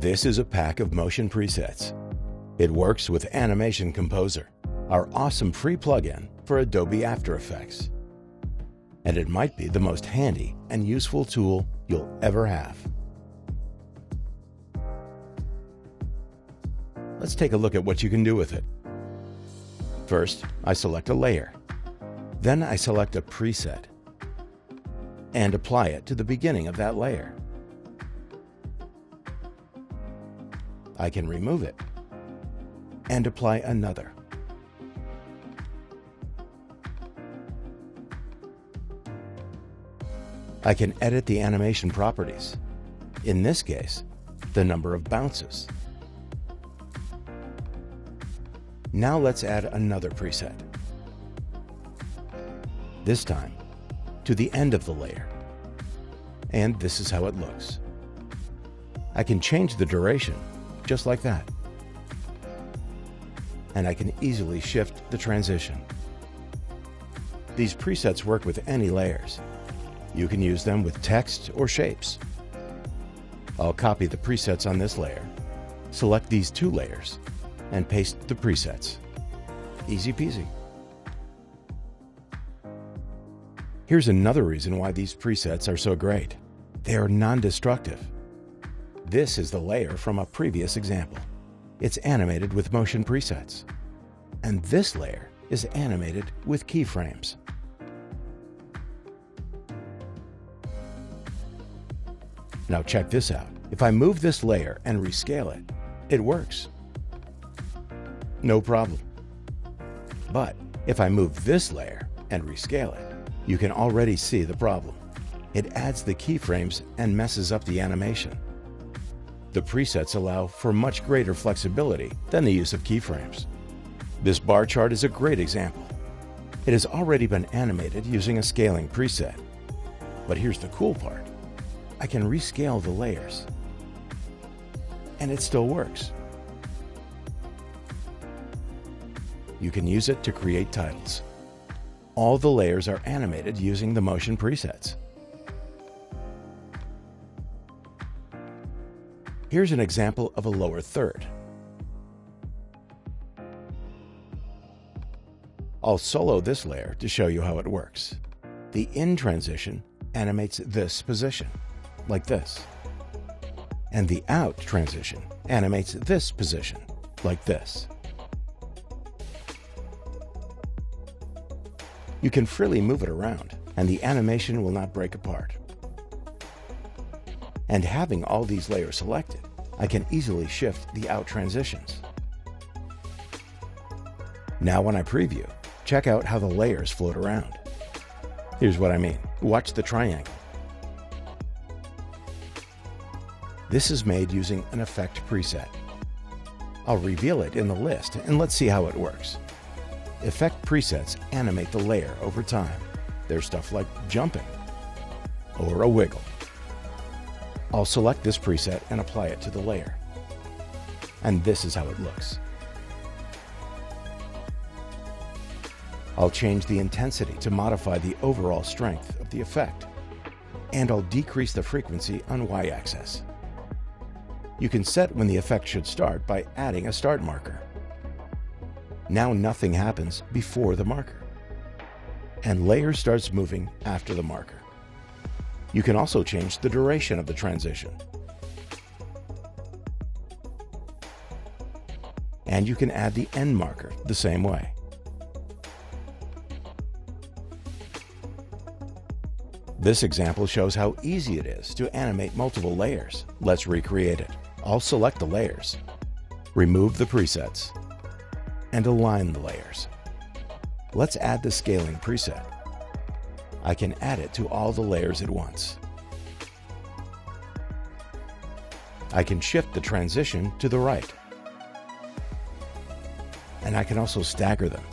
This is a pack of motion presets. It works with Animation Composer, our awesome free plugin for Adobe After Effects. And it might be the most handy and useful tool you'll ever have. Let's take a look at what you can do with it. First, I select a layer. Then I select a preset and apply it to the beginning of that layer. I can remove it and apply another. I can edit the animation properties. In this case, the number of bounces. Now let's add another preset. This time, to the end of the layer. And this is how it looks. I can change the duration, just like that. And I can easily shift the transition. These presets work with any layers. You can use them with text or shapes. I'll copy the presets on this layer, select these two layers, and paste the presets. Easy peasy. Here's another reason why these presets are so great. They are non-destructive. This is the layer from a previous example. It's animated with motion presets. And this layer is animated with keyframes. Now check this out. If I move this layer and rescale it, it works. No problem. But if I move this layer and rescale it, you can already see the problem. It adds the keyframes and messes up the animation. The presets allow for much greater flexibility than the use of keyframes. This bar chart is a great example. It has already been animated using a scaling preset. But here's the cool part. I can rescale the layers. And it still works. You can use it to create titles. All the layers are animated using the motion presets. Here's an example of a lower third. I'll solo this layer to show you how it works. The in transition animates this position, like this. And the out transition animates this position, like this. You can freely move it around, and the animation will not break apart. And having all these layers selected, I can easily shift the out transitions. Now when I preview, check out how the layers float around. Here's what I mean. Watch the triangle. This is made using an effect preset. I'll reveal it in the list, and let's see how it works. Effect presets animate the layer over time. There's stuff like jumping or a wiggle. I'll select this preset and apply it to the layer. And this is how it looks. I'll change the intensity to modify the overall strength of the effect. And I'll decrease the frequency on Y-axis. You can set when the effect should start by adding a start marker. Now nothing happens before the marker, and layer starts moving after the marker. You can also change the duration of the transition. And you can add the end marker the same way. This example shows how easy it is to animate multiple layers. Let's recreate it. I'll select the layers, remove the presets, and align the layers. Let's add the scaling preset. I can add it to all the layers at once. I can shift the transition to the right. And I can also stagger them.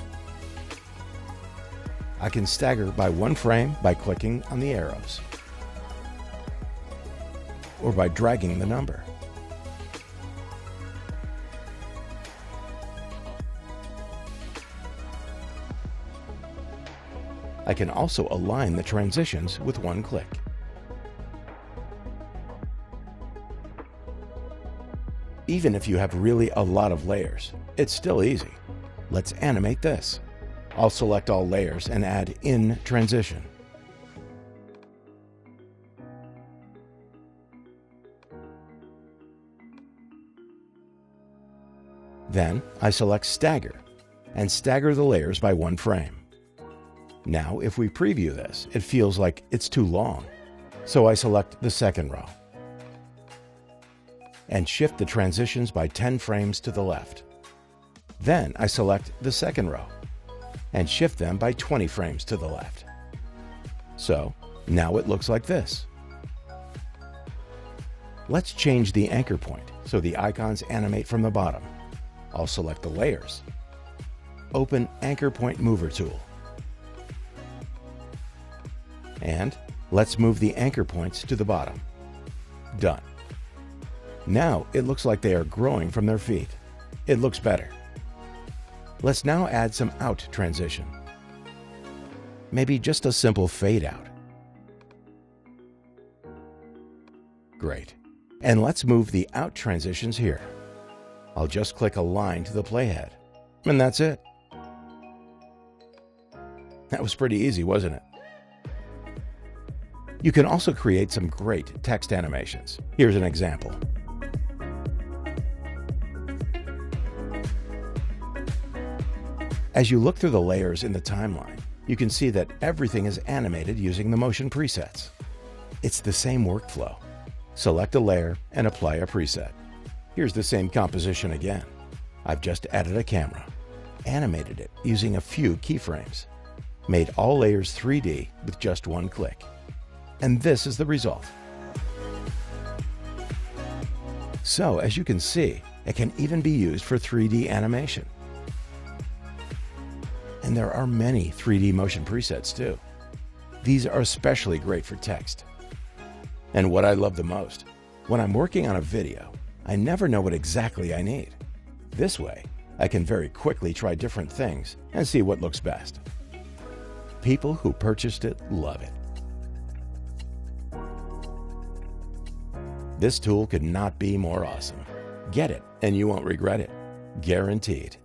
I can stagger by one frame by clicking on the arrows, or by dragging the number. I can also align the transitions with one click. Even if you have really a lot of layers, it's still easy. Let's animate this. I'll select all layers and add in transition. Then I select stagger and stagger the layers by 1 frame. Now if we preview this, it feels like it's too long. So I select the second row and shift the transitions by 10 frames to the left. Then I select the second row and shift them by 20 frames to the left. So now it looks like this. Let's change the anchor point so the icons animate from the bottom. I'll select the layers. Open Anchor Point Mover tool. And let's move the anchor points to the bottom. Done. Now it looks like they are growing from their feet. It looks better. Let's now add some out transition. Maybe just a simple fade out. Great. And let's move the out transitions here. I'll just click Align to the playhead. And that's it. That was pretty easy, wasn't it? You can also create some great text animations. Here's an example. As you look through the layers in the timeline, you can see that everything is animated using the motion presets. It's the same workflow. Select a layer and apply a preset. Here's the same composition again. I've just added a camera, animated it using a few keyframes, made all layers 3D with just 1 click. And this is the result. So as you can see, it can even be used for 3D animation. And there are many 3D motion presets too. These are especially great for text. And what I love the most, when I'm working on a video, I never know what exactly I need. This way, I can very quickly try different things and see what looks best. People who purchased it love it. This tool could not be more awesome. Get it and you won't regret it. Guaranteed.